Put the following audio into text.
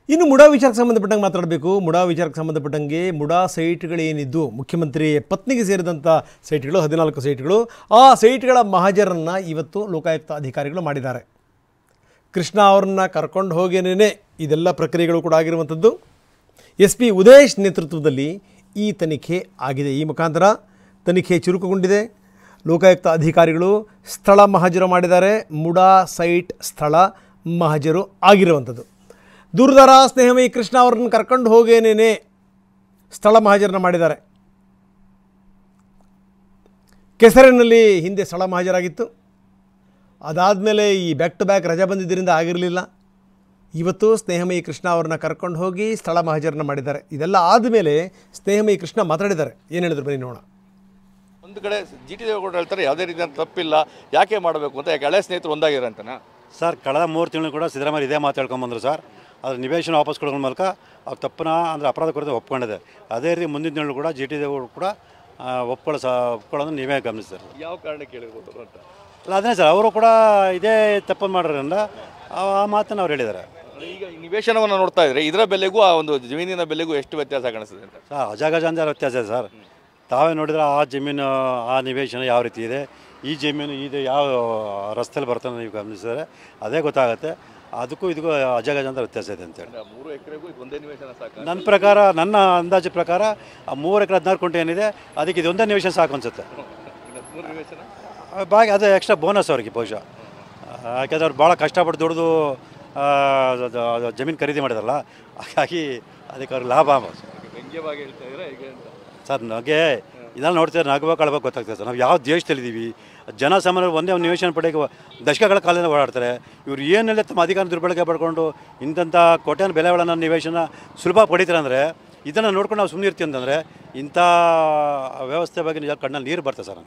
ಇನ್ನು ಮುಡಾ ವಿಚಾರಕ್ಕೆ ಸಂಬಂಧಪಟ್ಟಂಗೆ ಮಾತಾಡಬೇಕು. ಮುಡಾ ವಿಚಾರಕ್ಕೆ ಸಂಬಂಧಪಟ್ಟಂಗೆ ಮುಡಾ ಸೈಟ್ಗಳೇನಿದ್ದು ಮುಖ್ಯಮಂತ್ರಿ ಪತ್ನಿಗೆ ಸೇರಿದಂಥ ಸೈಟ್ಗಳು 14 ಸೈಟ್ಗಳು, ಆ ಸೈಟ್ಗಳ ಮಹಜರನ್ನು ಇವತ್ತು ಲೋಕಾಯುಕ್ತ ಅಧಿಕಾರಿಗಳು ಮಾಡಿದ್ದಾರೆ. ಕೃಷ್ಣ ಅವ್ರನ್ನ ಕರ್ಕೊಂಡು ಹೋಗೇನೇ ಇದೆಲ್ಲ ಪ್ರಕ್ರಿಯೆಗಳು ಕೂಡ ಆಗಿರುವಂಥದ್ದು. SP ಉದೇಶ್ ನೇತೃತ್ವದಲ್ಲಿ ಈ ತನಿಖೆ ಆಗಿದೆ. ಈ ಮುಖಾಂತರ ತನಿಖೆ ಚುರುಕುಗೊಂಡಿದೆ. ಲೋಕಾಯುಕ್ತ ಅಧಿಕಾರಿಗಳು ಸ್ಥಳ ಮಹಜರು ಮಾಡಿದ್ದಾರೆ. ಮುಡಾ ಸೈಟ್ ಸ್ಥಳ ಮಹಜರು ಆಗಿರುವಂಥದ್ದು. ದೂರದಾರ ಸ್ನೇಹಮಯಿ ಕೃಷ್ಣ ಅವ್ರನ್ನ ಕರ್ಕೊಂಡು ಹೋಗೇನೇ ಸ್ಥಳ ಮಹಜರನ್ನ ಮಾಡಿದ್ದಾರೆ. ಕೆಸರಿನಲ್ಲಿ ಹಿಂದೆ ಸ್ಥಳ ಮಹಜರಾಗಿತ್ತು. ಅದಾದಮೇಲೆ ಈ ಬ್ಯಾಕ್ ಟು ಬ್ಯಾಕ್ ರಜಾ ಬಂದಿದ್ದರಿಂದ ಆಗಿರಲಿಲ್ಲ. ಇವತ್ತು ಸ್ನೇಹಮಯಿ ಕೃಷ್ಣ ಅವ್ರನ್ನ ಕರ್ಕೊಂಡು ಹೋಗಿ ಸ್ಥಳ ಮಹಜರನ್ನ ಮಾಡಿದ್ದಾರೆ. ಇದೆಲ್ಲ ಆದಮೇಲೆ ಸ್ನೇಹಮಯಿ ಕೃಷ್ಣ ಮಾತಾಡಿದ್ದಾರೆ. ಏನು ಹೇಳಿದ್ರು ಬನ್ನಿ ನೋಡೋಣ. ಒಂದು ಕಡೆ GT ದೇವೇಗೌಡರು ಹೇಳ್ತಾರೆ ಯಾವುದೇ ರೀತಿಯ ತಪ್ಪಿಲ್ಲ, ಯಾಕೆ ಮಾಡಬೇಕು ಅಂತ. ಯಾಕೆ ಹಳೆ ಸ್ನೇಹಿತರು ಒಂದಾಗಿರಂತನ ಸರ್? ಕಳೆದ 3 ತಿಂಗಳು ಕೂಡ ಸಿದ್ದರಾಮಯ್ಯ ಇದೇ ಮಾತು ಹೇಳ್ಕೊಂಬಂದರು ಸರ್. ಅದ್ರ ನಿವೇಶನ ವಾಪಸ್ ಕೊಡೋ ಮೂಲಕ ಅವ್ರು ತಪ್ಪನ್ನ ಅಂದರೆ ಅಪರಾಧ ಕೊಡದೆ ಒಪ್ಕೊಂಡಿದೆ. ಅದೇ ರೀತಿ ಮುಂದಿನ ತಿಂಗಳು ಕೂಡ GT ದೇವೇಗೌಡರು ಕೂಡ ಒಪ್ಕೊಳ್ಳೋದು ನೀವೇ ಗಮನಿಸ್ತಾರೆ. ಯಾವ ಕಾರಣಕ್ಕೆ ಹೇಳಿರ್ಬೋದು ಅಂತ ಅಲ್ಲ, ಅದನ್ನೇ ಸರ್, ಅವರು ಕೂಡ ಇದೇ ತಪ್ಪನ್ನು ಮಾಡೋದ್ರಿಂದ ಆ ಮಾತನ್ನು ಅವ್ರು ಹೇಳಿದ್ದಾರೆ. ಈಗ ನಿವೇಶನವನ್ನು ನೋಡ್ತಾ ಇದ್ರೆ ಇದರ ಬೆಲೆಗೂ ಆ ಒಂದು ಜಮೀನಿನ ಬೆಲೆಗೂ ಎಷ್ಟು ವ್ಯತ್ಯಾಸ ಕಾಣಿಸ್ತದೆ ಅಂತ? ಸರ್, ಅಜಗಜಾಂತರ ವ್ಯತ್ಯಾಸ ಇದೆ ಸರ್. ತಾವೇ ನೋಡಿದ್ರೆ ಆ ಜಮೀನು, ಆ ನಿವೇಶನ ಯಾವ ರೀತಿ ಇದೆ, ಈ ಜಮೀನು ಇದು ಯಾವ ರಸ್ತೆಯಲ್ಲಿ ಬರ್ತಾನೆ ನೀವು ಗಮನಿಸಿದರೆ ಅದೇ ಗೊತ್ತಾಗುತ್ತೆ. ಅದಕ್ಕೂ ಇದಕ್ಕೂ ಅಜಗಜಾಂತರ ವ್ಯತ್ಯಾಸ ಇದೆ ಅಂತೇಳಿ. 3 ಎಕರೆಗೂ ಒಂದೇ ನಿವೇಶನ ಸಾಕು ನನ್ನ ಪ್ರಕಾರ, ನನ್ನ ಅಂದಾಜು ಪ್ರಕಾರ ಆ 3 ಎಕರೆ 16 ಗುಂಟೆ ಏನಿದೆ ಅದಕ್ಕೆ ಇದೊಂದೇ ನಿವೇಶನ ಸಾಕು ಅನ್ಸುತ್ತೆ. 3 ನಿವೇಶನ ಬಾಗಿ ಅದು ಎಕ್ಸ್ಟ್ರಾ ಬೋನಸ್ ಅವ್ರಿಗೆ ಬಹುಶಃ. ಯಾಕೆಂದ್ರೆ ಅವ್ರು ಭಾಳ ಕಷ್ಟಪಟ್ಟು ದುಡಿದು ಜಮೀನು ಖರೀದಿ ಮಾಡಿದಾರಲ್ಲ, ಹಾಗಾಗಿ ಅದಕ್ಕೆ ಅವ್ರಿಗೆ ಲಾಭ. ವ್ಯಂಗ್ಯವಾಗಿ ಹೇಳ್ತಾ ಇದ್ರೆ ಈಗ ಅಂತ ಸರ್, ನಗೆ ಇದೆಲ್ಲ ನೋಡ್ತಾರೆ, ನಗಬೇಕು ಅಳಬೇಕು ಗೊತ್ತಾಗ್ತದೆ ಸರ್. ನಾವು ಯಾವ ದೇಶದಲ್ಲಿದ್ದೀವಿ? ಜನಸಾಮಾನ್ಯರು ಒಂದೇ ಒಂದು ನಿವೇಶನ ಪಡೆಯೋಕೆ ದಶಕಗಳ ಕಾಲದಿಂದ ಓಡಾಡ್ತಾರೆ. ಇವರು ಏನೆಲ್ಲ ತಮ್ಮ ಅಧಿಕಾರ ದುರ್ಬಳಕೆ ಪಡ್ಕೊಂಡು ಇಂಥ ಕೋಟ್ಯಾನ ಬೆಲೆಗಳನ್ನು ನಿವೇಶನ ಸುಲಭ ಪಡಿತಾರೆ. ಅಂದರೆ ಇದನ್ನು ನೋಡ್ಕೊಂಡು ನಾವು ಸುಮ್ಮನೆ ಇರ್ತೀವಿ ಅಂತಂದರೆ ಇಂಥ ವ್ಯವಸ್ಥೆ ಬಗ್ಗೆ ನಿಜ ಕಣ್ಣಲ್ಲಿ ನೀರು ಬರ್ತದೆ ಸರ್.